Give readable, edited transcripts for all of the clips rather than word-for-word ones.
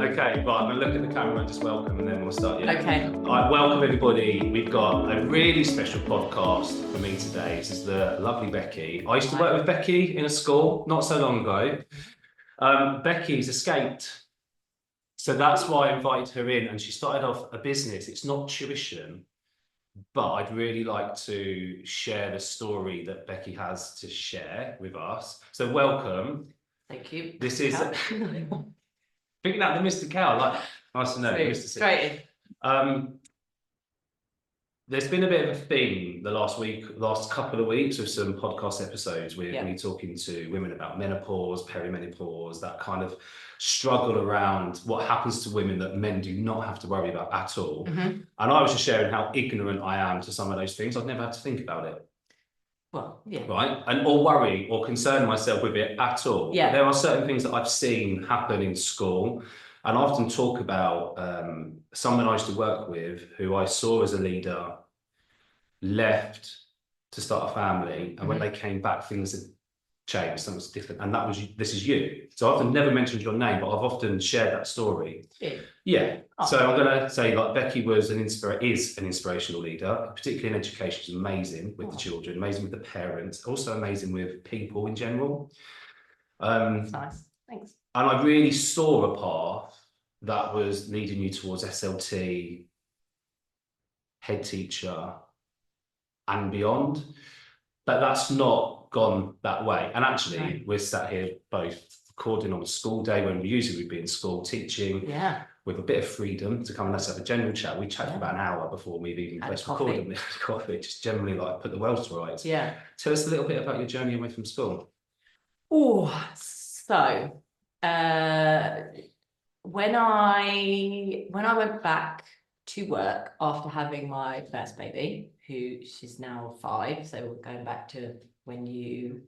Okay, right, I'm going to look at the camera and just welcome, and then we'll start. Yeah. Okay. Right, welcome everybody. We've got a really special podcast for me today. This is the lovely Becci. I used to work with Becci in a school not so long ago. Becci's escaped, so that's why I invited her in, and she started off a business. It's not tuition, but I'd really like to share the story that Becci has to share with us. So welcome. Thank you. This is picking out the Mr. Cow. Like, nice to know, Mr. Straight in. There's been a bit of a theme the last couple of weeks with some podcast episodes with me talking to women about menopause, perimenopause, that kind of struggle around what happens to women that men do not have to worry about at all. And I was just sharing how ignorant I am to some of those things. I've never had to think about it. Well, yeah. Right? Or worry or concern myself with it at all. Yeah. But there are certain things that I've seen happen in school. And I often talk about someone I used to work with who I saw as a leader, left to start a family. And when they came back, things had changed, something was different. And this is you. So I've often never mentioned your name, but I've often shared that story. Yeah. Oh. So I'm going to say, like, Becci is an inspirational leader, particularly in education. She's amazing with the children, amazing with the parents, also amazing with people in general. That's nice. Thanks. And I really saw a path that was leading you towards SLT, head teacher, and beyond. But that's not gone that way. And actually, we're sat here both recording on a school day when we usually would be in school teaching with a bit of freedom to come and let's have a general chat. We chat for about an hour before we've even pressed record on this coffee, just generally like put the world to rights. Yeah. Tell us a little bit about your journey away from school. Oh, so when I went back to work after having my first baby, who she's now 5, so we're going back to when you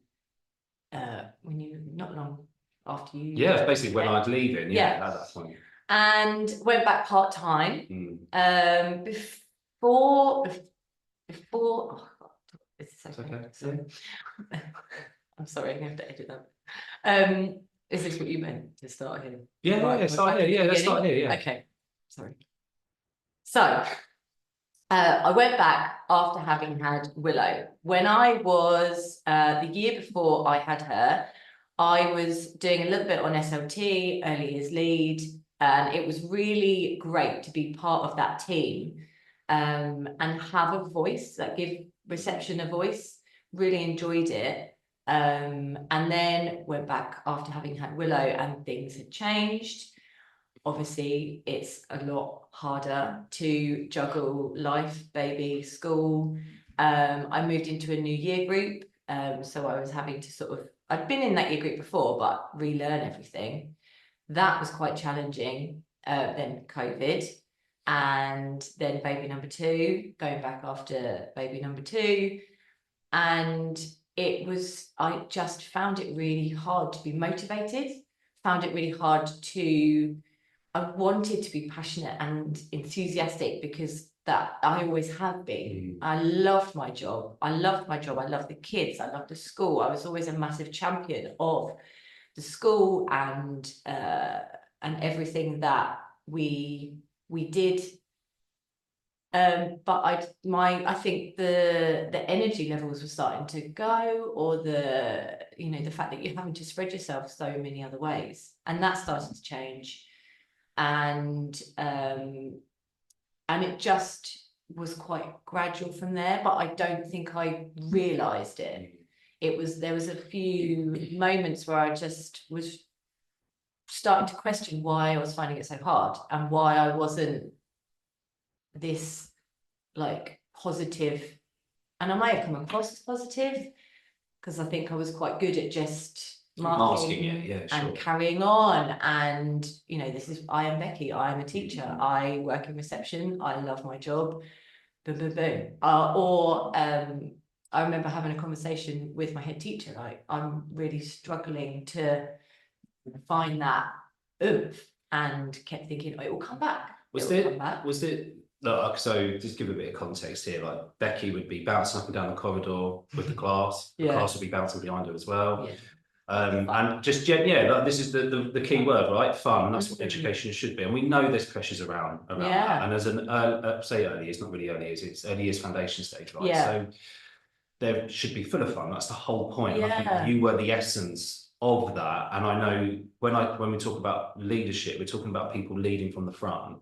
not long after you. Yeah, it's basically when I'd leaving. Yeah, at that point. And went back part-time. Before. Oh God, this is okay. So, I'm sorry, I'm gonna have to edit that. Is this what you meant to start here? Yeah, start here. Yeah, let's start here. Yeah. Okay, sorry. So, I went back after having had Willow. When I was, the year before I had her, I was doing a little bit on SLT, early years lead, and it was really great to be part of that team and have a voice, that give reception a voice. Really enjoyed it. And then went back after having had Willow and things had changed. Obviously, it's a lot harder to juggle life, baby, school. I moved into a new year group. So I was having to I'd been in that year group before, but relearn everything. That was quite challenging. Then COVID, and then baby number 2, going back after baby number 2. And I just found it really hard to be motivated, found it really hard I wanted to be passionate and enthusiastic because that I always have been. I loved my job. I loved the kids. I loved the school. I was always a massive champion of the school and everything that we did. But I think the energy levels were starting to go, or the fact that you're having to spread yourself so many other ways, and that started to change. And it just was quite gradual from there, but I don't think I realised it. There was a few moments where I just was starting to question why I was finding it so hard and why I wasn't this like positive, and I might have come across as positive because I think I was quite good at just masking it, and carrying on, and I am Becci, I am a teacher, I work in reception, I love my job, boom boom boom. I remember having a conversation with my head teacher, like, I'm really struggling to find that oomph, and kept thinking, it will come back. Look, so just give a bit of context here, like Becci would be bouncing up and down the corridor with the class. The class would be bouncing behind her as well. And just, yeah, like, this is the key word, right? Fun, and that's what education should be. And we know there's pressures around that. And as an, say early years, not really early years, it's early years foundation stage, right? So there should be full of fun. That's the whole point. And I think you were the essence of that. And I know when we talk about leadership, we're talking about people leading from the front.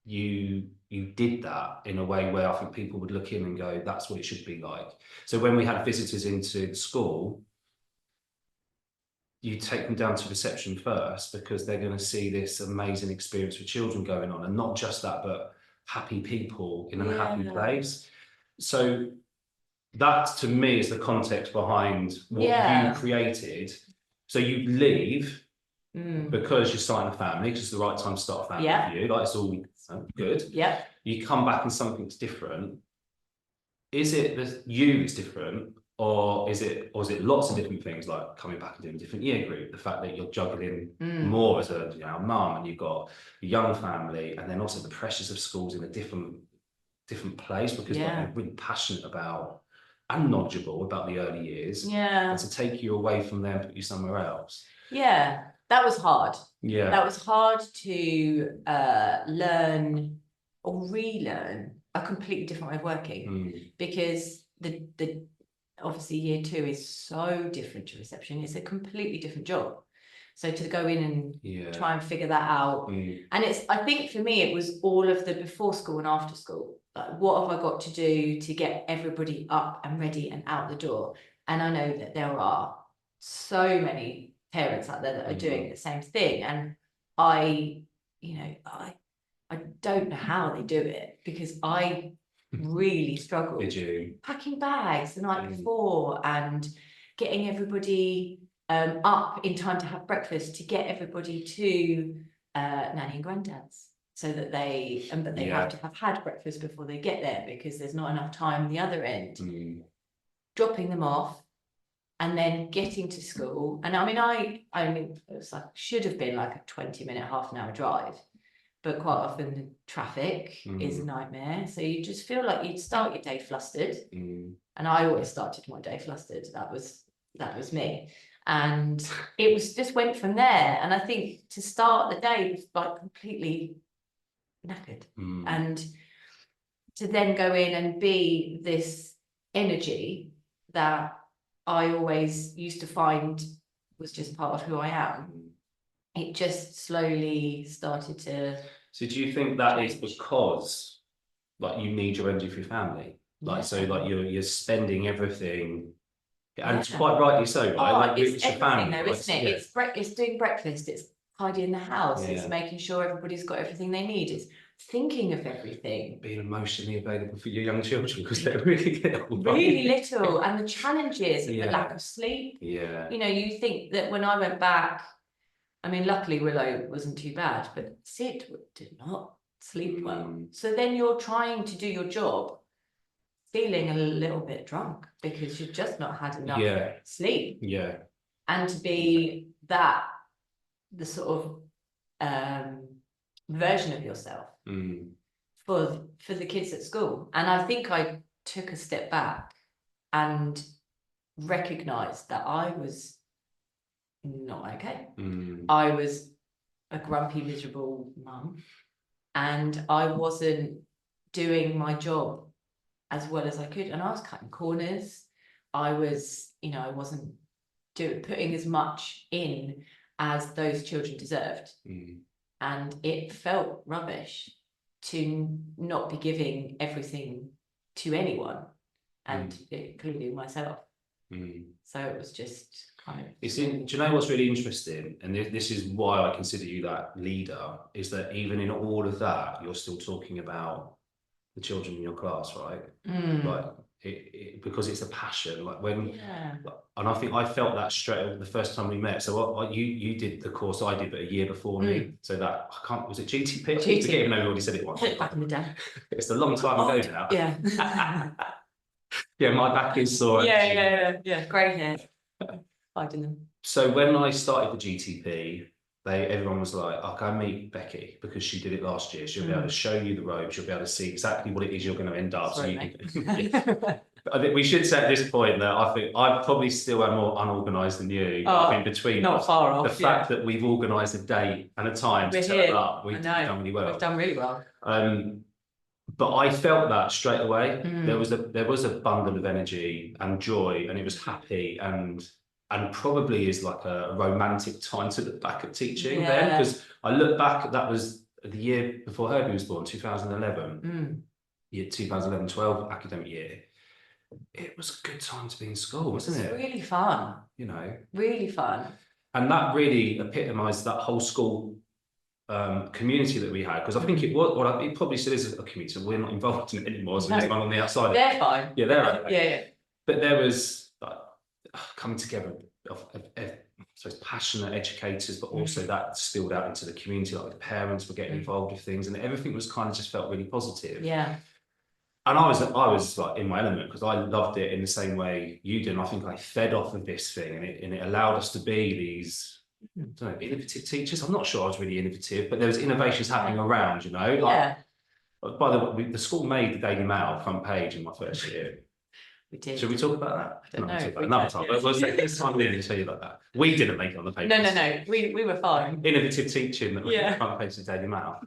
You did that in a way where I think people would look in and go, that's what it should be like. So when we had visitors into the school, you take them down to reception first, because they're going to see this amazing experience with children going on, and not just that, but happy people in a happy place. So that, to me, is the context behind what you created. So you leave because you're starting a family, because it's the right time to start a family for you. Like, it's all good. You come back and something's different. Is it that you is different, or is it lots of different things, like coming back and doing a different year group, the fact that you're juggling more as a mum, and you've got a young family, and then also the pressures of schools in a different place, because they're really passionate about and knowledgeable about the early years, and to take you away from there and put you somewhere else. That was hard. That was hard to learn or relearn a completely different way of working, because the obviously year 2 is so different to reception. It's a completely different job. So to go in and try and figure that out, and I think for me it was all of the before school and after school. Like, what have I got to do to get everybody up and ready and out the door? And I know that there are so many parents out there that are doing the same thing, and I don't know how they do it, because I really struggled. Did you? Packing bags the night before and getting everybody up in time to have breakfast, to get everybody to nanny and granddad's, so that they have to have had breakfast before they get there, because there's not enough time the other end. Dropping them off and then getting to school. And I mean, it was like, should have been like a 20-minute, half an hour drive, but quite often the traffic is a nightmare. So you just feel like you'd start your day flustered. And I always started my day flustered. That was me. And it was just went from there. And I think to start the day was like completely knackered. And to then go in and be this energy that I always used to find was just part of who I am, it just slowly started to. So do you think that change. Is because, like, you need your energy for your family? Like, so like you're spending everything, and it's quite rightly so, right? Like, it's your family, though, isn't it? It's doing breakfast, it's tidying the house, it's making sure everybody's got everything they need, it's thinking of everything. Being emotionally available for your young children, because they're really little. Really little, and the challenges of the lack of sleep. You know, you think that when I went back, I mean, luckily Willow wasn't too bad, but Sid did not sleep well. So then you're trying to do your job feeling a little bit drunk, because you've just not had enough sleep. And to be the sort of version of yourself for the kids at school. And I think I took a step back and recognized that I was not okay. I was a grumpy, miserable mum, and I wasn't doing my job as well as I could, and I was cutting corners. I was, I wasn't putting as much in as those children deserved. And it felt rubbish to not be giving everything to anyone, and including myself. So it was just kind of. Do you know what's really interesting? And this is why I consider you that leader, is that even in all of that, you're still talking about the children in your class, right? Like, because it's a passion. Like, when, and I think I felt that straight away the first time we met. So you did the course I did, but a year before me. So that, was it GTP? I forget, even though we already said it once. Back in the day. It's a long time ago now. Yeah, my back is sore. Yeah. Grey hair. Hiding them. So when I started the GTP, everyone was like, I'll go meet Becky because she did it last year. She'll be able to show you the ropes. You'll be able to see exactly what it is you're going to end up. Sorry, So mate. I think we should say at this point that I think I probably still am more unorganised than you. Oh, I think between not us, far off, the fact that we've organised a date and a time We're to turn here. up, I we've know. done really well. We've done really well. But I felt that straight away. Mm. There was a bundle of energy and joy, and it was happy and probably is like a romantic time to look back at teaching then, Yeah. because I look back, that was the year before Herbie was born, 2011. Year 2011-12 academic year. It was a good time to be in school, wasn't it? Really fun. You know, Really fun. and that really epitomised that whole school community that we had, because I think it was, well, it probably still is a community. We're not involved in it anymore, so there's one on the outside. They're fine. Yeah, they're okay. Yeah. But there was like, coming together of so passionate educators, but also that spilled out into the community. Like the parents were getting involved with things, and everything was kind of just felt really positive. Yeah. And I was like in my element because I loved it in the same way you did. And I think I fed off of this thing, and it allowed us to be these, I don't know, innovative teachers. I'm not sure I was really innovative, but there was innovations happening around, you know. Like, by the way, the school made the Daily Mail front page in my first year. We did. Should we talk about that? I don't know. Talk about another time. But we'll say this time we didn't tell you about that. We didn't make it on the paper. No. We were fine. Innovative teaching that was on the front page of the Daily Mail.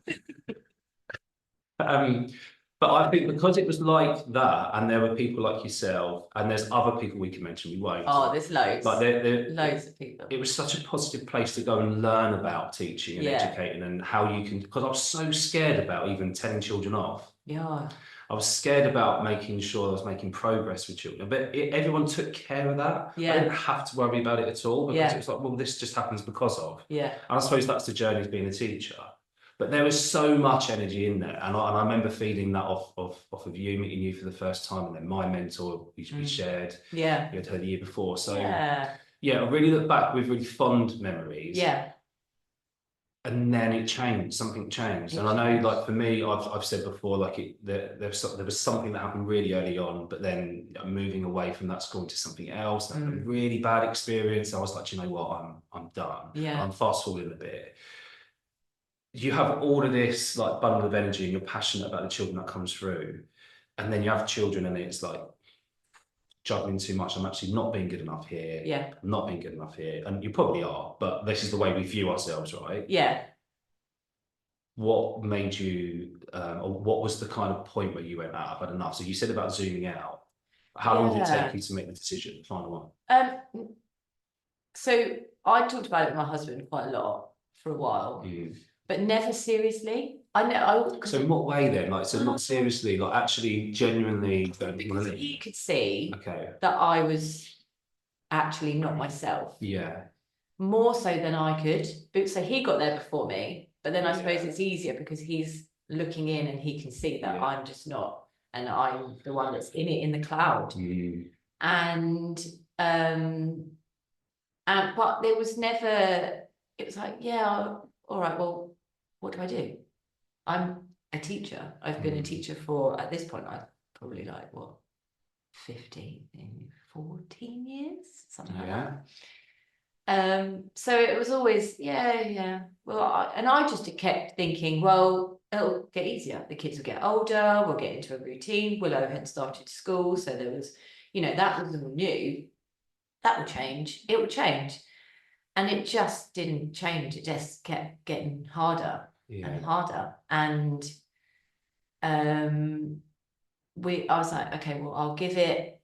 But I think because it was like that, and there were people like yourself, and there's other people we can mention, we won't. Oh, there's loads. Like loads of people. It was such a positive place to go and learn about teaching and educating, and how you can, because I was so scared about even telling children off. Yeah. I was scared about making sure I was making progress with children, but everyone took care of that. Yeah. I didn't have to worry about it at all, because it was like, well, this just happens because of. Yeah. And I suppose that's the journey of being a teacher. But there was so much energy in there, and I remember feeding that off of you, meeting you for the first time, and then my mentor, we shared. Yeah. We had her the year before, so I really look back with really fond memories. Yeah. And then it changed. Something changed, and I know, like for me, I've said before, like there was something that happened really early on, but then moving away from that school into something else, that had a really bad experience. I was like, you know what, I'm done. Yeah. I'm fast forwarding a bit. You have all of this like bundle of energy, and you're passionate about the children that comes through, and then you have children, and it's like juggling too much. I'm actually not being good enough here. Yeah. I'm not being good enough here, and you probably are, but this is the way we view ourselves, right? Yeah. What made you, or what was the kind of point where you went, I've had enough? So you said about zooming out. How long did it take you to make the decision, the final one? So I talked about it with my husband quite a lot for a while. But never seriously. I know. So in what way then? Like, so not seriously, like actually genuinely. Because he could see okay. that I was actually not myself. Yeah. More so than I could. So he got there before me, but then I suppose it's easier because he's looking in and he can see that I'm just not, and I'm the one that's in it in the cloud. And but there was never. It was like, all right, well, what do I do? I'm a teacher. I've been a teacher for, at this point, I've probably like, 15, 14 years? Something like that. So it was always, well, I just kept thinking, well, it'll get easier. The kids will get older, we'll get into a routine. Willow had started school, so there was, that was all new. That will change. It will change. And it just didn't change. It just kept getting harder and harder. And I was like, okay, well, I'll give it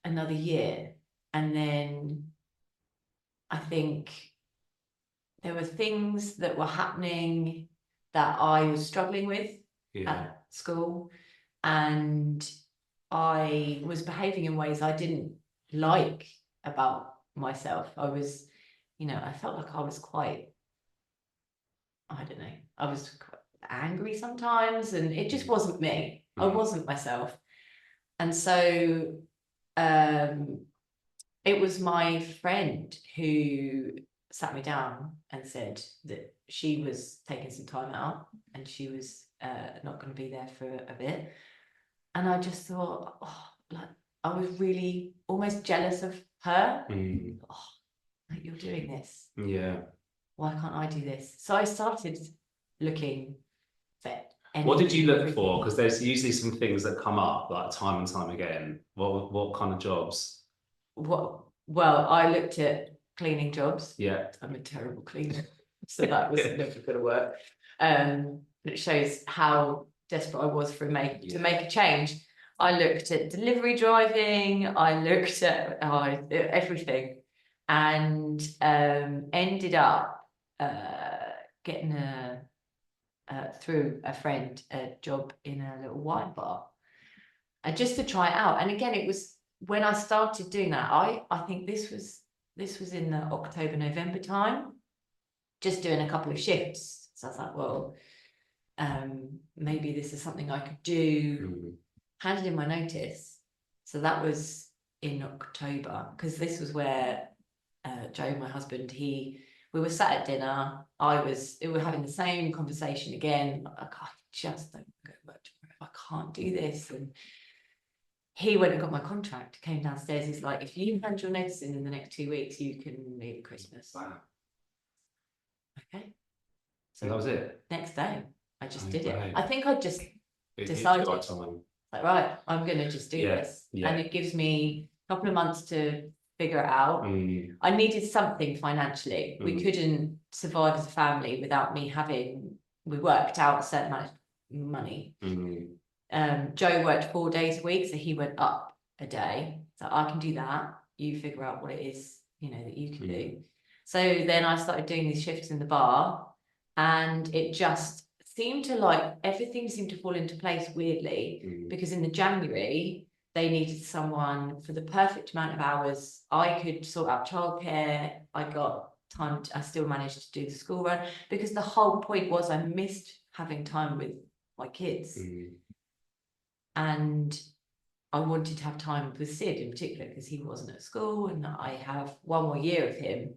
another year. And then I think there were things that were happening that I was struggling with at school. And I was behaving in ways I didn't like about myself. I was... I felt like I was quite, I don't know, I was quite angry sometimes, and it just wasn't me. I wasn't myself. And so it was my friend who sat me down and said that she was taking some time out and she was not going to be there for a bit. And I just thought, I was really almost jealous of her. Like, you're doing this. why can't I do this? So I started looking for What did you look anything. for? Because there's usually some things that come up like time and time again. What kind of jobs? Well, I looked at cleaning jobs. Yeah. I'm a terrible cleaner, so that was never going to work. It shows how desperate I was for to make a change. I looked at delivery driving. I looked at everything, and ended up getting through a friend a job in a little wine bar, just to try it out. And again, it was when I started doing that. I think this was in the October, November time, just doing a couple of shifts. So I was like, well, maybe this is something I could do. Handed in my notice. So that was in October, because this was where Joe, my husband, we were sat at dinner. We were having the same conversation again. I just don't go to work tomorrow. I can't do this. And he went and got my contract, came downstairs. He's like, if you hand your notice in the next 2 weeks, you can leave at Christmas. Wow. Okay. So that was it. Next day, I just did right. it. I think I just decided, like, right, I'm going to just do this. Yeah. And it gives me a couple of months to figure it out. I needed something financially. We couldn't survive as a family without me we worked out a certain amount of money. Joe worked 4 days a week, so he went up a day. So I can do that. You figure out what it is, that you can do. So then I started doing these shifts in the bar, and it just seemed to everything seemed to fall into place weirdly, because in the January, they needed someone for the perfect amount of hours. I could sort out childcare. I got time. I still managed to do the school run, because the whole point was I missed having time with my kids. And I wanted to have time with Sid in particular, because he wasn't at school, and I have 1 more year of him.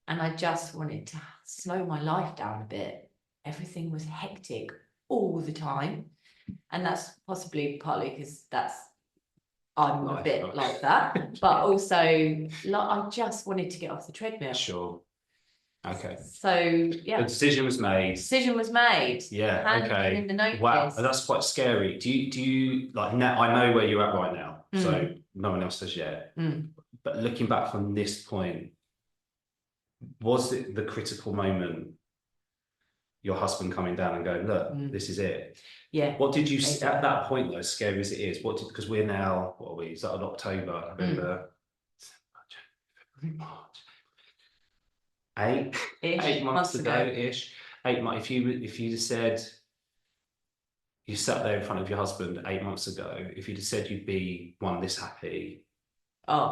And I just wanted to slow my life down a bit. Everything was hectic all the time. And that's possibly partly because I'm a bit like that. But also, I just wanted to get off the treadmill. Sure. Okay. So, yeah. The decision was made. Yeah, okay. In the notice. Wow, that's quite scary. Do you now? I know where you're at right now, so no one else does yet. But looking back from this point, was it the critical moment? Your husband coming down and going, look, this is it. Yeah. What did you see at that point, though, as scary as it is? Because we're now, what are we? Is that in October, November, February, March? 8 months ago-ish. 8 months. If you said you sat there in front of your husband 8 months ago, if you'd have said you'd be this happy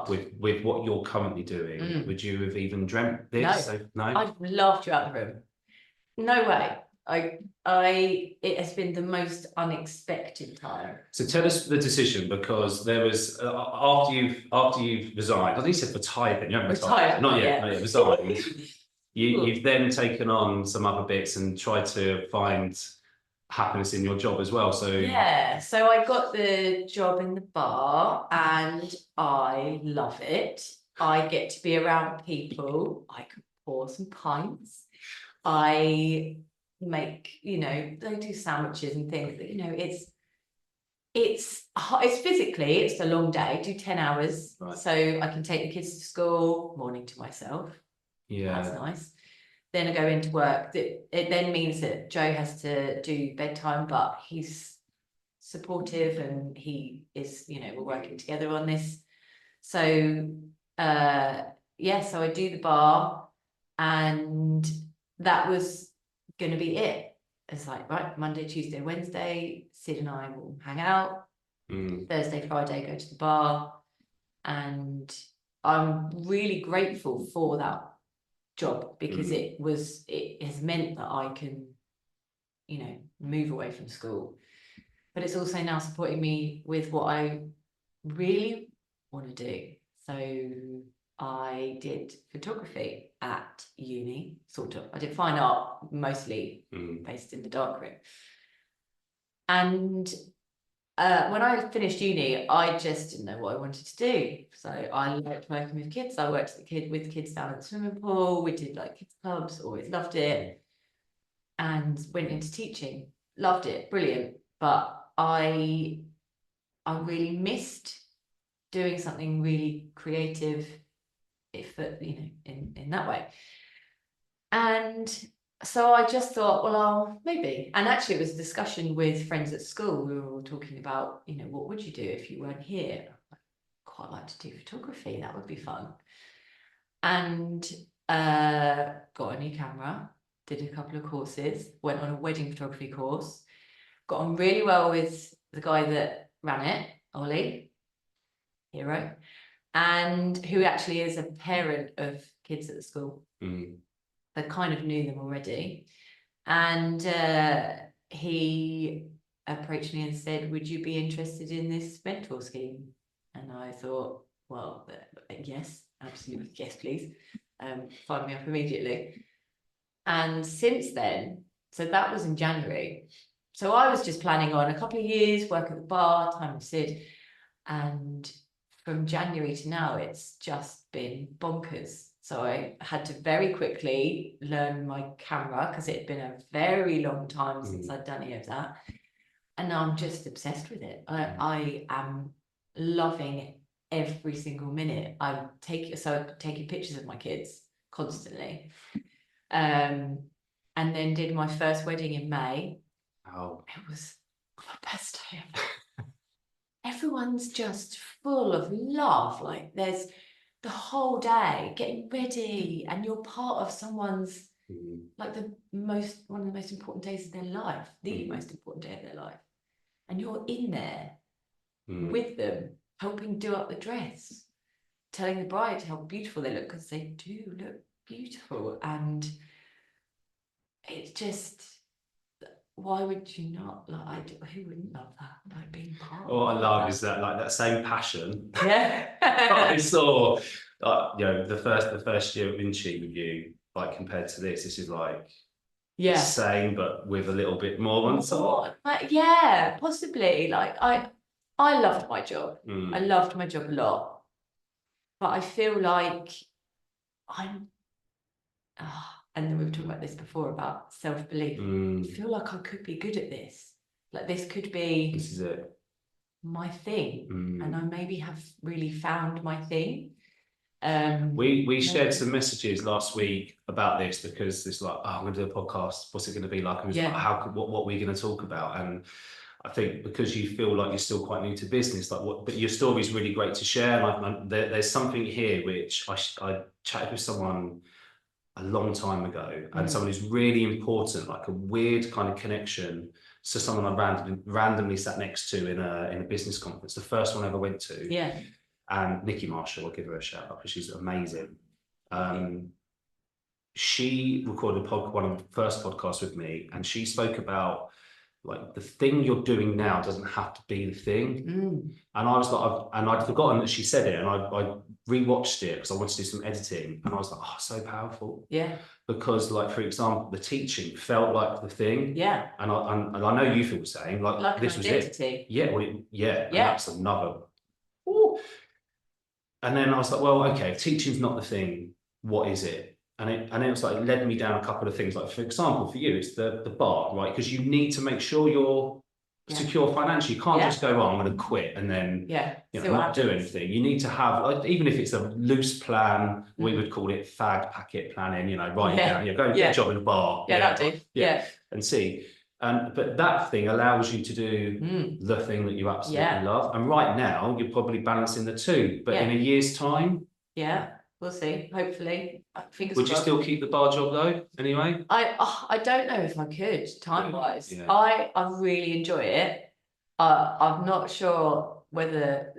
with what you're currently doing, would you have even dreamt this? No. I'd laughed you out the room. No way. It has been the most unexpected time. So tell us the decision, because there was after you've resigned. I think you said retired, then you haven't retired. Not yet. Resigned. You've then taken on some other bits and tried to find happiness in your job as well. So so I got the job in the bar, and I love it. I get to be around people. I can pour some pints. I make, they do sandwiches and things that, it's physically, it's a long day, do 10 hours. Right. So I can take the kids to school, morning to myself. Yeah. That's nice. Then I go into work. It then means that Joe has to do bedtime, but he's supportive, and he is, we're working together on this. So, so I do the bar, and that was going to be it. It's like, right, Monday, Tuesday, Wednesday, Sid and I will hang out. Thursday, Friday, go to the bar. And I'm really grateful for that job, because it has meant that I can, move away from school. But it's also now supporting me with what I really want to do. So I did photography at uni, sort of. I did fine art, mostly based in the darkroom. And when I finished uni, I just didn't know what I wanted to do. So I liked working with kids. I worked with kids down at the swimming pool. We did like kids clubs, always loved it. And went into teaching, loved it, brilliant. But I really missed doing something really creative, if in that way. And so I just thought, well, maybe. And actually, it was a discussion with friends at school. We were all talking about, what would you do if you weren't here? I'd quite like to do photography. That would be fun. And got a new camera, did a couple of courses, went on a wedding photography course, got on really well with the guy that ran it, Ollie, hero, and who actually is a parent of kids at the school. I kind of knew them already. And he approached me and said, would you be interested in this mentor scheme? And I thought, well, yes, absolutely. Yes, please. Find me up immediately. And since then, so that was in January. So I was just planning on a couple of years, work at the bar, time of Sid. And from January to now, it's just been bonkers. So I had to very quickly learn my camera because it had been a very long time since I'd done any of that. And now I'm just obsessed with it. I am loving every single minute. I'm taking pictures of my kids constantly. And then did my first wedding in May. Oh. It was the best day ever. Everyone's just full of love. Like there's the whole day getting ready, and you're part of someone's like one of the most important days of their life, the most important day of their life, and you're in there with them, helping do up the dress, telling the bride how beautiful they look, because they do look beautiful. And it's just, why would you not? Like, who wouldn't love that? Like being part of What I love that. is that, like, that same passion. Yeah. I saw, the first year of Becci with you, like compared to this is like the same, but with a little bit more on top. Yeah, possibly. Like I loved my job. I loved my job a lot, but I feel like and then we were talking about this before about self-belief. I feel like I could be good at this. Like this is it. My thing, and I maybe have really found my thing. We shared some messages last week about this, because it's like, I'm going to do a podcast. What's it going to be like? And like, what we're going to talk about? And I think because you feel like you're still quite new to business, but your story is really great to share. And there's something here which I chatted with someone a long time ago, and someone who's really important, like a weird kind of connection to someone I randomly sat next to in a business conference, the first one I ever went to. Yeah. And Nikki Marshall, I'll give her a shout out because she's amazing. She recorded one of the first podcasts with me, and she spoke about like the thing you're doing now doesn't have to be the thing. And I was like, and I'd forgotten that she said it, and I rewatched it because I wanted to do some editing, and I was like, oh, so powerful. Yeah. Because, like, for example, the teaching felt like the thing. Yeah. And I know you feel the same. Like this was identity. It. Yeah. Well, yeah. And that's another. Ooh. And then I was like, well, okay, if teaching's not the thing, what is it? And it was like, it led me down a couple of things. Like, for example, for you, it's the bar, right? Because you need to make sure you're secure financially. You can't just go, I'm going to quit and then not do anything. You need to have, like, even if it's a loose plan, we would call it fag packet planning, write it down, go and get a job in a bar. That'll do. Yeah. And see. But that thing allows you to do the thing that you absolutely love. And right now, you're probably balancing the two. But in a year's time... Yeah, we'll see. Hopefully. Fingers crossed. Would you still keep the bar job, though, anyway? I don't know if I could, time-wise. Yeah. I really enjoy it. I'm not sure whether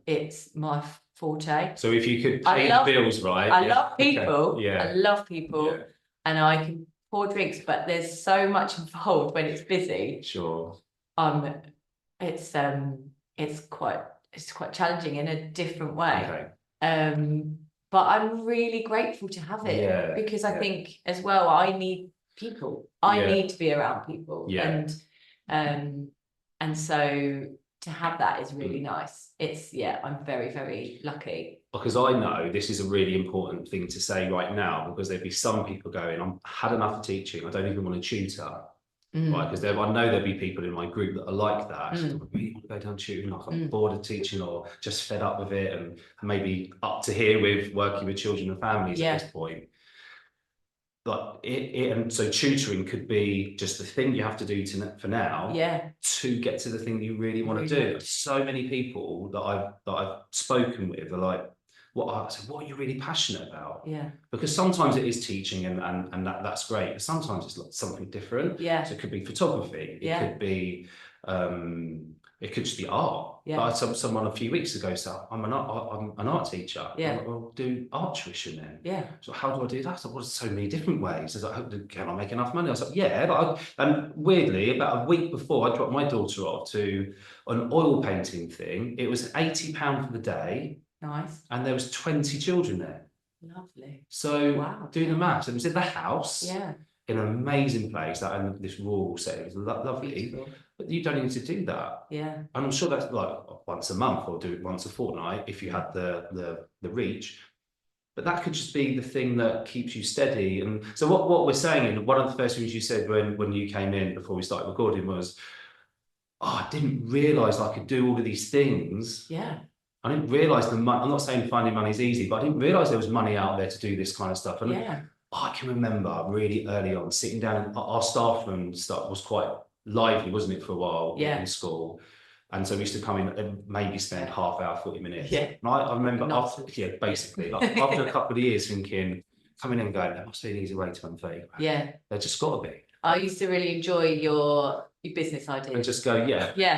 it's my forte. So if you could pay the bills, right? I love people. Okay. Yeah. I love people. Yeah. And I can pour drinks, but there's so much involved when it's busy. Sure. It's quite challenging in a different way. Okay. But I'm really grateful to have it because I think as well I need people. I need to be around people. Yeah. And so to have that is really nice. It's, yeah, I'm very, very lucky. Because I know this is a really important thing to say right now, because there'd be some people going, I've had enough of teaching, I don't even want to tutor. Right, because I know there'll be people in my group that are like that. So I really want to go down tutoring, like I'm bored of teaching or just fed up with it, and maybe up to here with working with children and families at this point. But and so tutoring could be just the thing you have to do for now, to get to the thing you really want to do. So many people that I've spoken with are like, what are you really passionate about? Because sometimes it is teaching and that's great, but sometimes it's like something different. So it could be photography, it could be it could just be art. But someone a few weeks ago said, I'm an art teacher. I'm like, well, do art tuition then. So how do I do that? So there's so many different ways. I was like, can I make enough money? I was like, yeah. And weirdly, about a week before I dropped my daughter off to an oil painting thing, it was £80 for the day. Nice. And there was 20 children there. Lovely. So do the maths. It was in the house. In an amazing place, and this rural setting. It was lovely. Beautiful. But you don't need to do that. And I'm sure that's like once a month, or do it once a fortnight if you had the reach. But that could just be the thing that keeps you steady. And so what we're saying, and one of the first things you said when you came in before we started recording was, I didn't realise I could do all of these things. I didn't realise the money. I'm not saying finding money is easy, but I didn't realise there was money out there to do this kind of stuff. And I can remember really early on sitting down, and our staff room stuff was quite lively, wasn't it, for a while in school. And so we used to come in and maybe spend half hour, 40 minutes. And I remember basically after a couple of years thinking, coming in and going, there must be an easy way to earn 30 grand. There just got to be. I used to really enjoy your business ideas. And just go,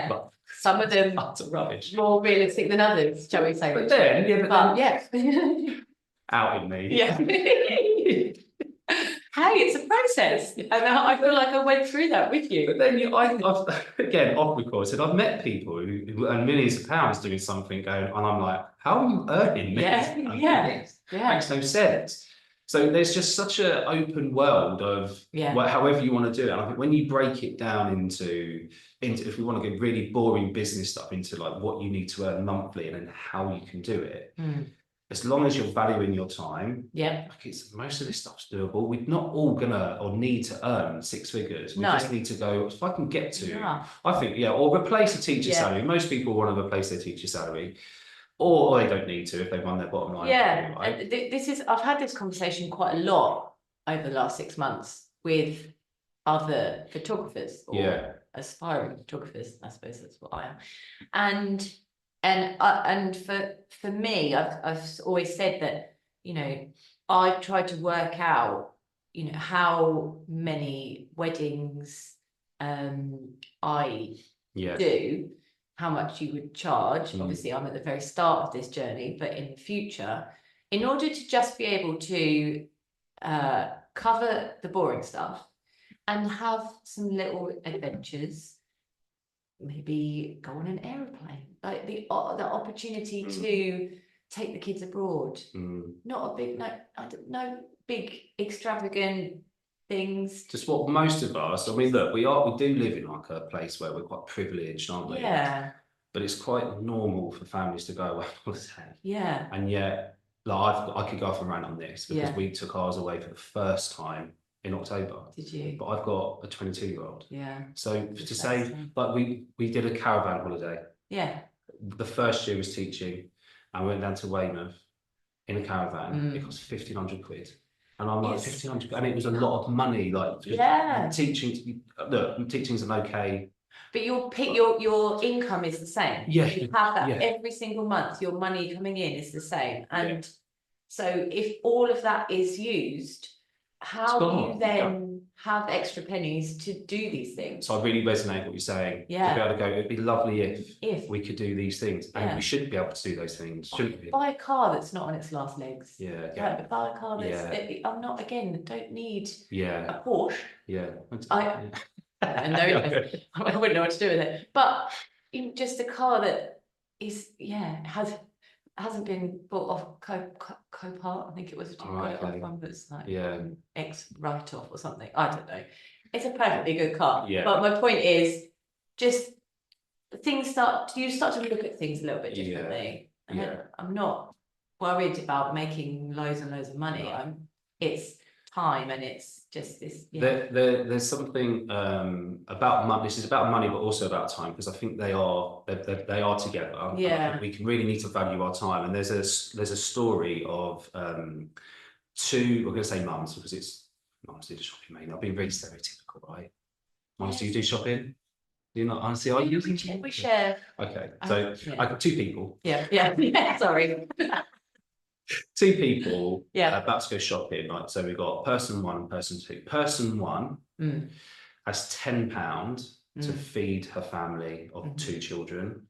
but some of them utter rubbish. More realistic than others, shall we say. But then, outing me. Hey, it's a process, and I feel like I went through that with you. But then I've again, off record, said I've met people who earn millions of pounds doing something, and I'm like, how are you earning millions? Makes no sense. So there's just such an open world of however you want to do it. And I think when you break it down into if we want to get really boring business stuff, into like what you need to earn monthly and then how you can do it. As long as you're valuing your time, like most of this stuff's doable. We're not all gonna or need to earn 6 figures. We just need to go, if I can get to, I think, or replace a teacher salary. Most people want to replace their teacher salary, or they don't need to if they've won their bottom line. And this is, I've had this conversation quite a lot over the last 6 months with other photographers or aspiring photographers. I suppose that's what I am. And for me, I've always said that, I try to work out, how many weddings I do, how much you would charge. Obviously, I'm at the very start of this journey, but in the future, in order to just be able to cover the boring stuff and have some little adventures. Maybe go on an aeroplane, like the opportunity to take the kids abroad. Not a big, no big extravagant things. Just what most of us. I mean, look, we do live in like a place where we're quite privileged, aren't we? But it's quite normal for families to go away on holiday. And yet, like I could go off and rant on this because we took ours away for the first time in October. Did you? But I've got a 22-year-old. So to say, like we did a caravan holiday. The first year was teaching, and we went down to Weymouth in a caravan. It cost 1,500 quid. And I'm like, 1,500 quid, and it was a lot of money. Like teaching, look, teaching's an okay. But your income is the same. You have that every single month. Your money coming in is the same. And so if all of that is used, how do you then have extra pennies to do these things? So I really resonate with what you're saying. To be able to go, it'd be lovely if we could do these things, and we should be able to do those things, shouldn't we? Buy a car that's not on its last legs. But buy a car that's. I'm not, again, don't need a Porsche. I wouldn't know what to do with it, but just a car that is hasn't been bought off Copart. I think it was one that's like X write-off or something. I don't know. It's a perfectly good car. But my point is, just you start to look at things a little bit differently. I'm not worried about making loads and loads of money. It's time, and it's just this. There's something about money. This is about money, but also about time, because I think they are together. Yeah. We can really need to value our time. And there's a story of two. We're going to say mums, because it's mums do the shopping mainly. I've been very stereotypical, right? Mums, do you do shopping? Do you not? Honestly, are you? We share. Okay, so I got two people. Yeah. Sorry. Two people about to go shopping, right? So we've got person one and person two. Person one has £10 to feed her family of two children.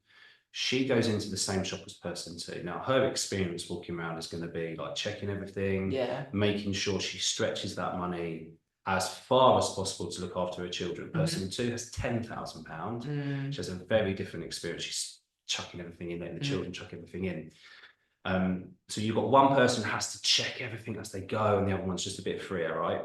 She goes into the same shop as person two. Now, her experience walking around is going to be like checking everything, making sure she stretches that money as far as possible to look after her children. Person two has £10,000. She has a very different experience. She's chucking everything in, letting the children chuck everything in. So you've got one person who has to check everything as they go, and the other one's just a bit freer, right?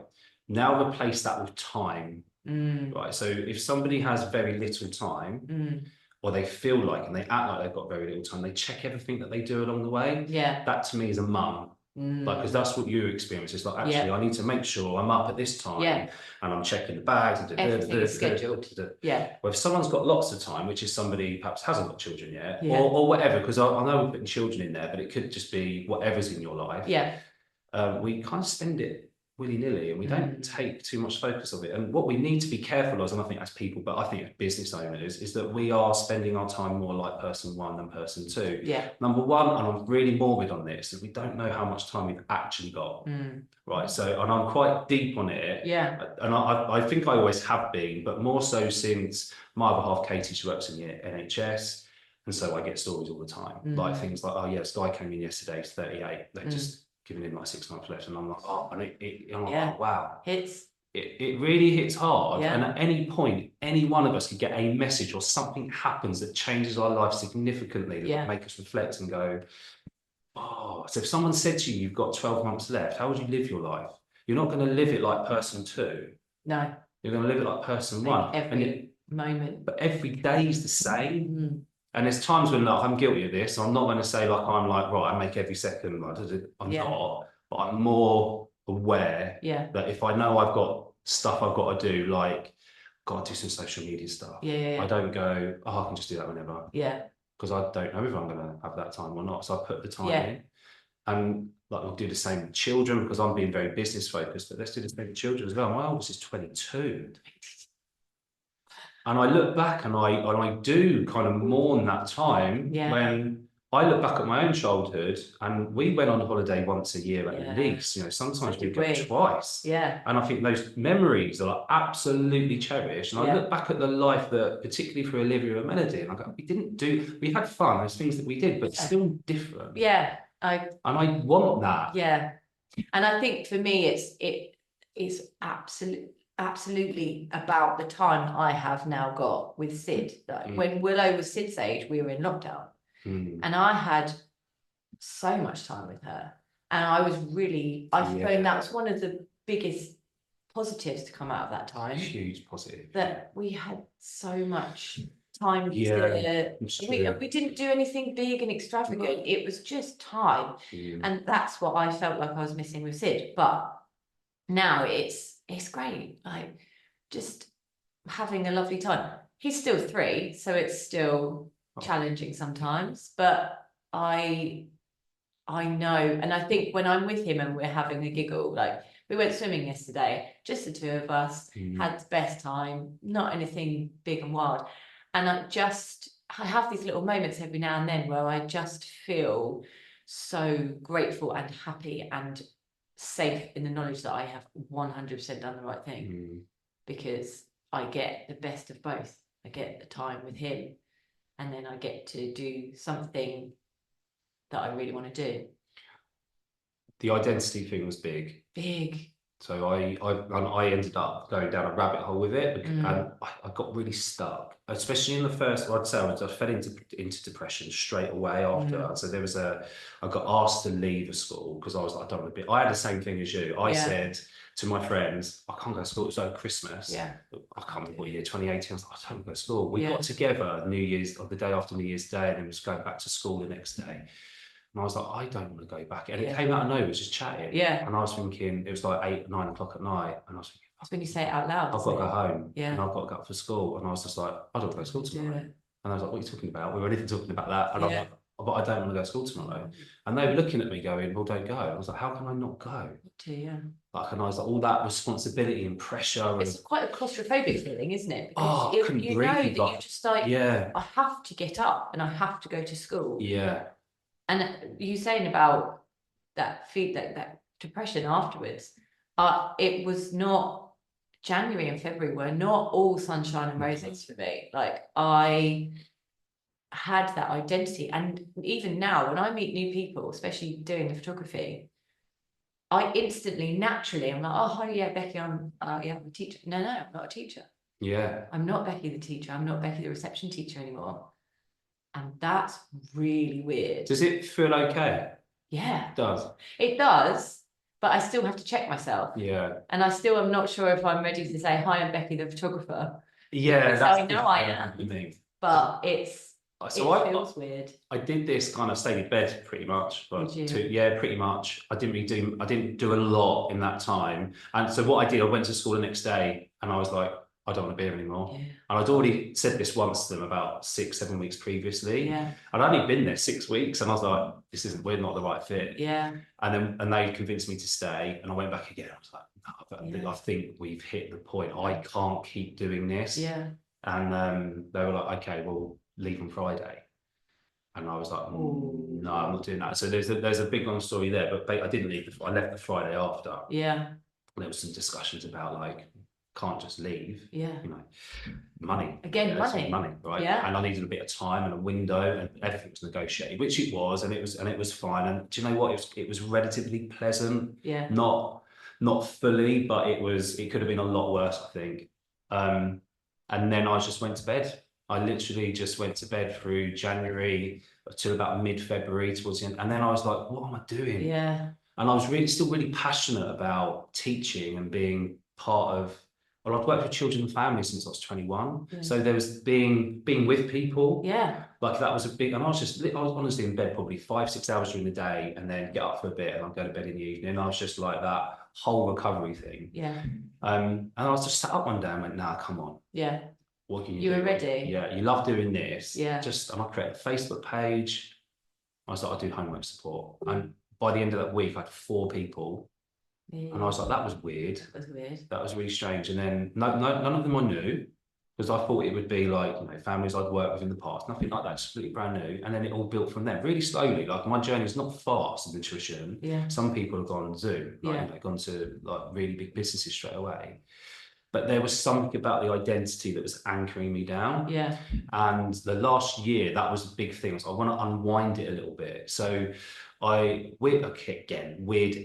Now replace that with time, right? So if somebody has very little time, or they feel like, and they act like they've got very little time, they check everything that they do along the way. That to me is a mum. Like, because that's what you experience. It's like, actually, I need to make sure I'm up at this time, and I'm checking the bags and everything is scheduled. Well, if someone's got lots of time, which is somebody perhaps hasn't got children yet, or whatever, because I know we're putting children in there, but it could just be whatever's in your life. We kind of spend it willy-nilly, and we don't take too much focus of it. And what we need to be careful of, and I think as people, but I think as business owners, is that we are spending our time more like person one than person two. Number one, and I'm really morbid on this, is we don't know how much time we've actually got. Right. So, and I'm quite deep on it. And I think I always have been, but more so since my other half, Katie, she works in the NHS. And so I get stories all the time. Like things like, oh yeah, this guy came in yesterday, he's 38. They just giving him like 6 months left, and I'm like, oh, and I'm like, oh, wow. It really hits hard. And at any point, any one of us could get a message or something happens that changes our life significantly, that would make us reflect and go, oh. So if someone said to you, you've got 12 months left, how would you live your life? You're not going to live it like person two. No. You're going to live it like person one. Every moment. But every day is the same. And there's times when like I'm guilty of this. I'm not going to say like I'm like, right, I make every second. I'm not, but I'm more aware that if I know I've got stuff I've got to do, like got to do some social media stuff. I don't go, oh, I can just do that whenever. Because I don't know if I'm going to have that time or not. So I put the time in. And like we'll do the same with children, because I'm being very business focused, but let's do the same with children as well. My oldest is 22. And I look back and I do kind of mourn that time when I look back at my own childhood, and we went on holiday once a year at least, you know, sometimes we go twice. And I think those memories are like absolutely cherished. And I look back at the life that, particularly for Olivia and Melody, and I go, we had fun, there's things that we did, but still different. And I want that. And I think for me, it's absolutely about the time I have now got with Sid. Like when Willow was Sid's age, we were in lockdown, and I had so much time with her, and I was really, I found that was one of the biggest positives to come out of that time. Huge positive. That we had so much time together. We didn't do anything big and extravagant. It was just time, and that's what I felt like I was missing with Sid. But now it's great, like just having a lovely time. He's still 3, so it's still challenging sometimes, but I know, and I think when I'm with him and we're having a giggle, like we went swimming yesterday, just the two of us, had the best time, not anything big and wild, and I have these little moments every now and then where I just feel so grateful and happy and safe in the knowledge that I have 100% done the right thing, because I get the best of both. I get the time with him, and then I get to do something that I really want to do. The identity thing was big. So I ended up going down a rabbit hole with it, and I got really stuck, especially in the first. I'd say I fell into depression straight away after. So I got asked to leave a school because I was like, I don't want to be. I had the same thing as you. I said to my friends, I can't go to school, it's like Christmas. Yeah. I can't remember what year, 2018, I was like, I don't go to school. We Yeah. got together New Year's, or the day after New Year's Day, and then was going back to school the next day. And I was like, I don't want to go back. And it came out of nowhere, it was just chatting. Yeah. And I was thinking, it was like 8, 9 o'clock at night. And I was thinking, that's when you say it out loud. I've got to go home. Yeah. And I've got to go up for school. And I was just like, I don't want to go to school tomorrow. Yeah. And I was like, what are you talking about? We were already talking about that. And I was like, but I don't want to go to school tomorrow. And they were looking at me going, well, don't go. I was like, how can I not go? Yeah. Like, and I was like, all that responsibility and pressure. It's quite a claustrophobic feeling, isn't it? Because I couldn't you breathe, know that like, you're just like, I have to get up and I have to go to school. Yeah. And you saying about that depression afterwards, it was not, January and February were not all sunshine and roses for me. Like, I had that identity, and even now when I meet new people, especially doing the photography, I instantly, naturally, I'm like, oh hi, yeah, Becky, I'm a teacher. No, I'm not a teacher. Yeah. I'm not Becky the teacher. I'm not Becky the reception teacher anymore. And that's really weird. Does it feel okay? Yeah. It does. It does, but I still have to check myself. Yeah. And I still am not sure if I'm ready to say, hi, I'm Becky the photographer. Yeah, because that's I know I am. But it feels weird. I did this kind of stayed in bed pretty much, but pretty much. I didn't do a lot in that time. And so what I did, I went to school the next day and I was like, I don't want to be here anymore. Yeah. And I'd already said this once to them about 6, 7 weeks previously. Yeah. I'd only been there 6 weeks and I was like, we're not the right fit. Yeah. And they convinced me to stay and I went back again. I was like, no, I think we've hit the point. I can't keep doing this. Yeah. And they were like, okay, well, leave on Friday. And I was like, no, I'm not doing that. So there's a big long story there, but I didn't leave. I left the Friday after. Yeah. And there was some discussions about like, can't just leave. Yeah. You know, money. Again, money, right? Yeah. And I needed a bit of time and a window, and everything was negotiated, which it was, and it was fine. And do you know what? It was relatively pleasant. Yeah. Not fully, but it could have been a lot worse, I think. And then I just went to bed. I literally just went to bed through January till about mid-February towards the end. And then I was like, what am I doing? Yeah. And I was still really passionate about teaching and being part of, well, I've worked with children and families since I was 21. Yeah. So there was being with people. Yeah. Like that was a big, and I was honestly in bed probably 5, 6 hours during the day and then get up for a bit and I'd go to bed in the evening. And I was just like that whole recovery thing. Yeah. And I was just sat up one day and went, nah, come on. Yeah. What can you do? Were ready. Yeah, you love doing this. Yeah. And I created a Facebook page. I was like, I do homework support. And by the end of that week, I had 4 people. Yeah. And I was like, that was weird. That was weird. That was really strange. And then none of them I knew, because I thought it would be like, you know, families I'd worked with in the past, nothing like that, just completely brand new. And then it all built from there, really slowly. Like my journey is not fast in nutrition. Yeah. Some people have gone Zoom, like, you know, gone to like really big businesses straight away. But there was something about the identity that was anchoring me down. Yeah. And the last year, that was a big thing. So I want to unwind it a little bit. So weird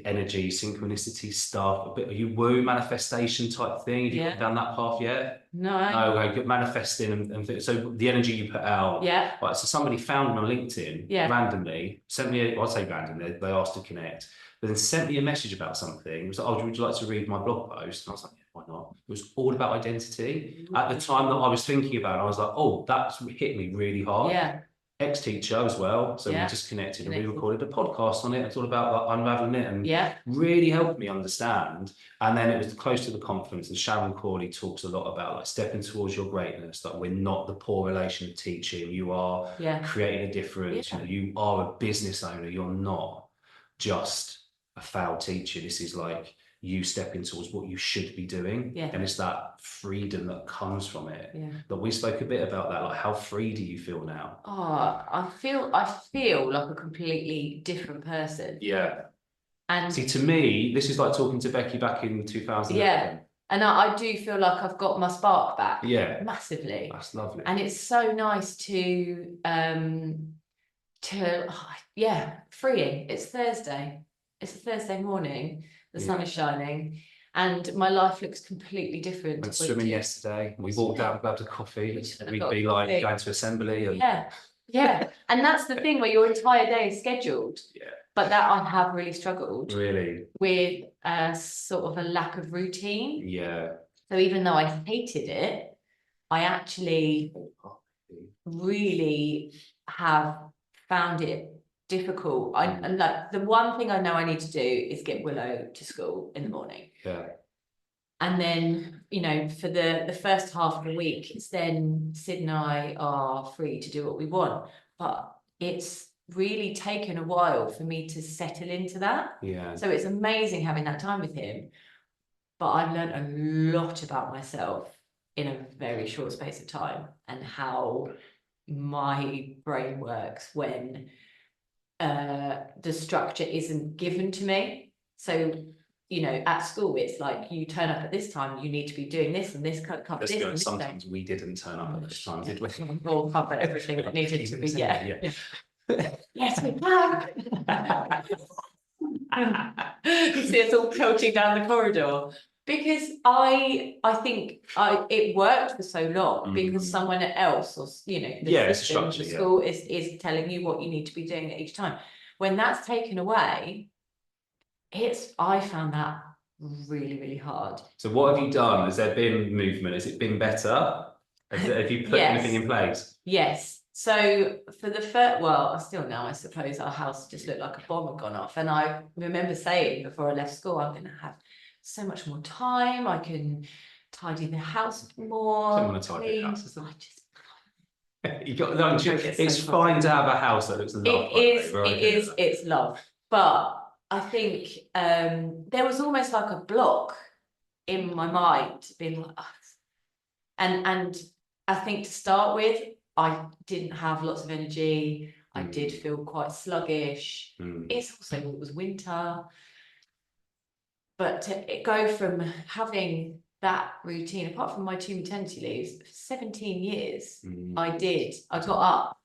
energy, synchronicity stuff, a bit of woo manifestation type thing. Have you gone down that path yet? No. No, okay, good manifesting and so the energy you put out. Yeah. Right, so somebody found me on LinkedIn randomly, sent me, I'd say randomly, they asked to connect, but then sent me a message about something. It was like, oh, would you like to read my blog post? And I was like, yeah, why not? It was all about identity. At the time that I was thinking about it, I was like, oh, that's hit me really hard. Yeah. Ex-teacher as well, so we just connected and we recorded a podcast on it. It's all about like unraveling it and really helped me understand. And then it was close to the conference, and Sharon Corley talks a lot about like stepping towards your greatness. Like we're not the poor relation of teaching. You are creating a difference. You know, you are a business owner. You're not just a failed teacher. This is like you stepping towards what you should be doing. Yeah. And it's that freedom that comes from it. Yeah. But we spoke a bit about that, like how free do you feel now? Oh, I feel like a completely different person. Yeah. And see, to me, this is like talking to Becky back in 2011. Yeah. And I do feel like I've got my spark back. Yeah. Massively. That's lovely. And it's so nice to freeing. It's Thursday. It's a Thursday morning. The sun is shining, and my life looks completely different. Went swimming yesterday. We walked out and grabbed a coffee. We'd be like going to assembly. And Yeah, and that's the thing where your entire day is scheduled. Yeah. But that I have really struggled Really? with a sort of a lack of routine. Yeah. So even though I hated it, I actually really have found it difficult. And like the one thing I know I need to do is get Willow to school in the morning. Yeah. And then, you know, for the first half of the week, it's then Sid and I are free to do what we want. But it's really taken a while for me to settle into that. Yeah. So it's amazing having that time with him. But I've learned a lot about myself in a very short space of time and how my brain works when the structure isn't given to me. So, you know, at school, it's like you turn up at this time, you need to be doing this and this, cover this. And sometimes we didn't turn up at this time, did we? We'll cover everything that needed to be, yeah. Yes, we have. You see us all pelting down the corridor. Because I think it worked for so long because someone else, or you know, the system, the school is telling you what you need to be doing at each time. When that's taken away, I found that really, really hard. So what have you done? Has there been movement? Has it been better? Have you put anything in place? Yes. So for the first, well, still now, I suppose our house just looked like a bomb had gone off. And I remember saying before I left school, I'm going to have so much more time. I can tidy the house more. I don't want to tidy the house. I just you got no, it's fine to have a house that looks lovely. It's love. But I think there was almost like a block in my mind being like, oh. And I think to start with, I didn't have lots of energy. I did feel quite sluggish. It's also, it was winter. But to go from having that routine, apart from my 2 maternity leaves, for 17 years, I got up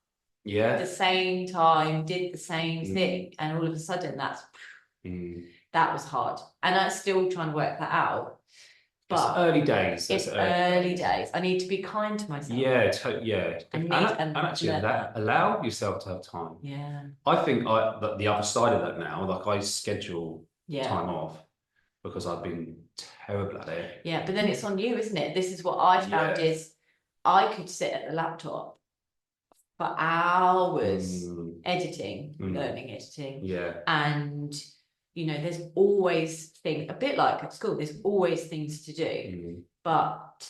at the same time, did the same thing, and all of a sudden that was hard. And I'm still trying to work that out. But it's early days. It's early days. I need to be kind to myself. Yeah, and actually allow yourself to have time. Yeah. I think the other side of that now, like I schedule time off because I've been terrible at it. Yeah, but then it's on you, isn't it? This is what I found is I could sit at the laptop for hours editing, learning editing. Yeah. And you know, there's always things, a bit like at school, there's always things to do. But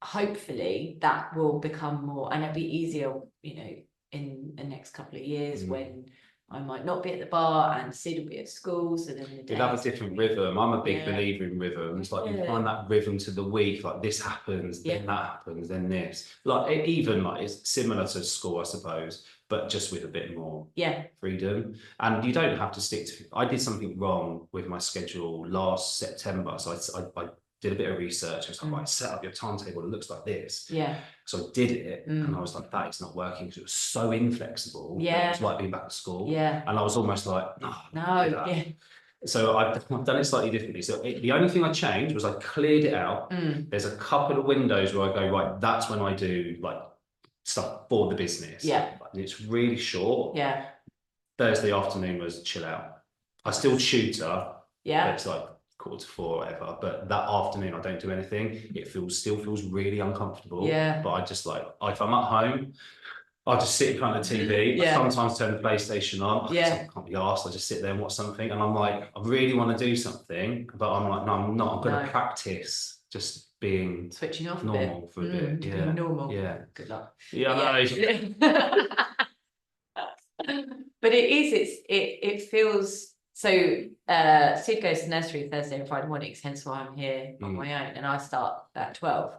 hopefully that will become more, and it'll be easier, you know, in the next couple of years when I might not be at the bar and Sid will be at school. So then you'll have a different rhythm. I'm a big believer in rhythm. It's like you find that rhythm to the week, like this happens, then that happens, then this. Like it's similar to school, I suppose, but just with a bit more freedom. And you don't have to stick to. I did something wrong with my schedule last September, so I did a bit of research. I was like, right, set up your timetable. It looks like this. Yeah. So I did it, and I was like, that is not working because it was so inflexible. Yeah. It was like being back at school. Yeah. And I was almost like, no. Yeah. So I've done it slightly differently. So the only thing I changed was I cleared it out. There's a couple of windows where I go, right, that's when I do like stuff for the business. Yeah. And it's really short. Yeah. Thursday afternoon was chill out. I still tutor. Yeah. It's like 3:45 or whatever, but that afternoon I don't do anything. It still feels really uncomfortable. Yeah. But I just like, if I'm at home, I'll just sit in front of the TV. Yeah. I sometimes turn the PlayStation on. Yeah. I can't be asked. I just sit there and watch something, and I'm like, I really want to do something, but I'm like, no, I'm not. I'm going to practice just being switching off normal for a bit. Yeah. Being normal. Yeah. Good luck. Yeah. But it feels. So Sid goes to nursery Thursday and Friday mornings, hence why I'm here on my own, and I start at 12.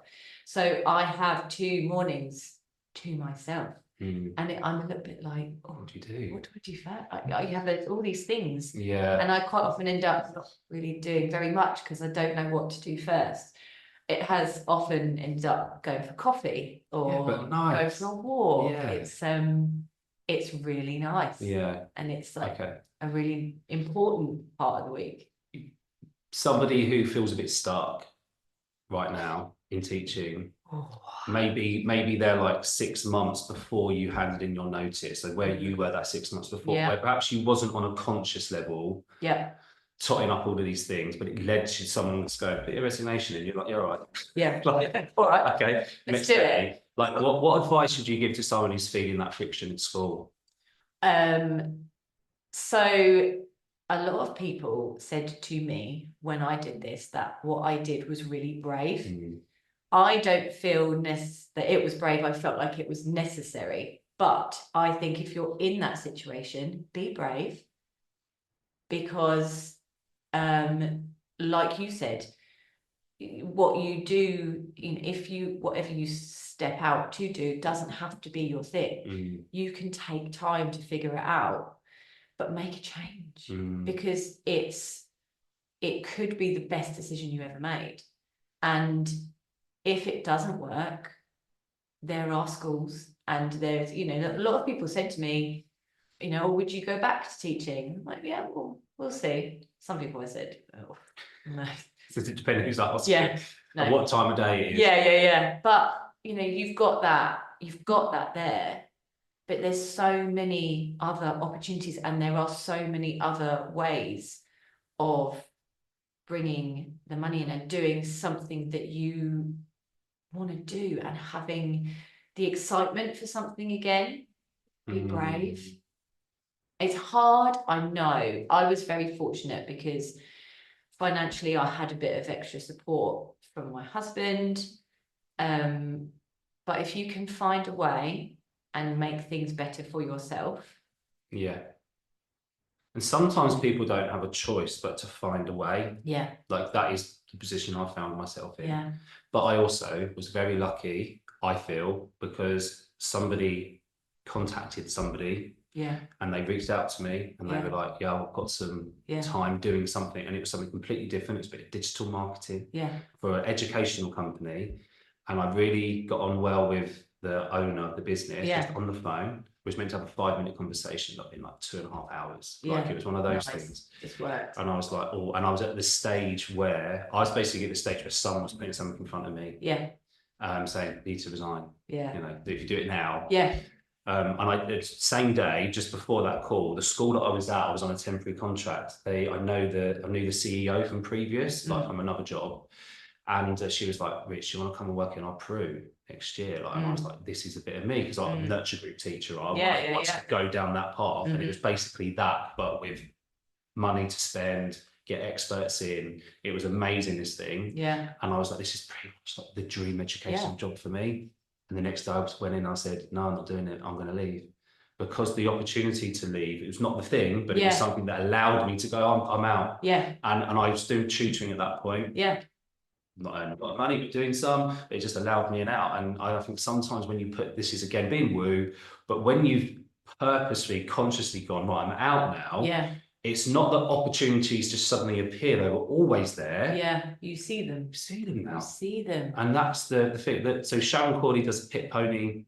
So I have 2 mornings to myself. And I'm a little bit like, what do you do? What do I do first? I have all these things. Yeah. And I quite often end up not really doing very much because I don't know what to do first. It has often ended up going for coffee or going for a walk. Yeah. It's really nice. Yeah. And it's like a really important part of the week. Somebody who feels a bit stuck right now in teaching, Maybe they're like 6 months before you handed in your notice, so where you were that 6 months before, Yeah. where perhaps you wasn't on a conscious level Yeah. totting up all of these things, but it led to someone to go, put your resignation in, you're like, you're all right. Yeah. Like, All right. okay, Let's next do day. Like, what advice would you give to someone who's feeling that friction in school? So a lot of people said to me when I did this that what I did was really brave. I don't feel that it was brave. I felt like it was necessary. But I think if you're in that situation, be brave. Because, like you said, what you do, whatever you step out to do doesn't have to be your thing. You can take time to figure it out, but make a change because it could be the best decision you ever made. And if it doesn't work, there are schools and there's, a lot of people said to me, oh, would you go back to teaching? I'm like, yeah, we'll see. Some people have said, oh, no. Does it depend who's asking? Yeah. No. And what time of day it is? Yeah. But, you've got that there. But there's so many other opportunities and there are so many other ways of bringing the money in and doing something that you want to do and having the excitement for something again. Be brave. It's hard, I know. I was very fortunate because financially I had a bit of extra support from my husband. But if you can find a way and make things better for yourself. Yeah. And sometimes people don't have a choice but to find a way. Yeah. Like that is the position I found myself in. Yeah. But I also was very lucky, I feel, because somebody contacted somebody. Yeah. And they reached out to me and they were like, yeah, I've got some time doing something. And it was something completely different. It was a bit of digital marketing for an educational company. And I really got on well with the owner of the business, just on the phone. We was meant to have a 5-minute conversation, like in like 2.5 hours. Like it was one of those things. Just worked. And I was like, oh, and I was at the stage where I was basically at the stage where someone was putting something in front of me. Yeah. Saying, need to resign. Yeah. If you do it now. Yeah. And same day, just before that call, the school that I was at, I was on a temporary contract. I knew the CEO from previous, like from another job. And she was like, Rich, you want to come and work in our Peru next year? Like, and I was like, this is a bit of me because I'm a nurture group teacher. I want to go down that path. And it was basically that, but with money to spend, get experts in. It was amazing, this thing. Yeah. And I was like, this is pretty much like the dream educational job for me. And the next day I went in and I said, no, I'm not doing it. I'm going to leave. Because the opportunity to leave, it was not the thing, but it was something that allowed me to go, I'm out. Yeah. And I was doing tutoring at that point. Yeah. Not earning a lot of money, but doing some, it just allowed me an out. And I think sometimes when you put, this is again being woo, but when you've purposely, consciously gone, right, I'm out now. Yeah. It's not that opportunities just suddenly appear, they were always there. Yeah, you see them. You see them now. You see them. And that's the thing. So Sharon Corley does a Pit Pony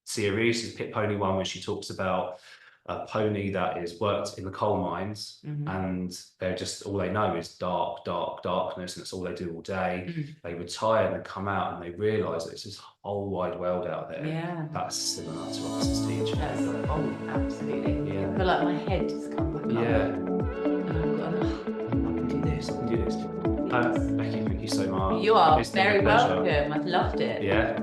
series, is Pit Pony 1, where she talks about a pony that is worked in the coal mines and they're just, all they know is darkness, and it's all they do all day. They retire and they come out and they realise that it's this whole wide world out there. Yeah. That's similar to us as teachers. Absolutely. Yeah. I feel like my head has come back up. Yeah. And I've gone, I can do this, I can do this. Becky, thank you so much. You are very welcome. I've loved it. Yeah.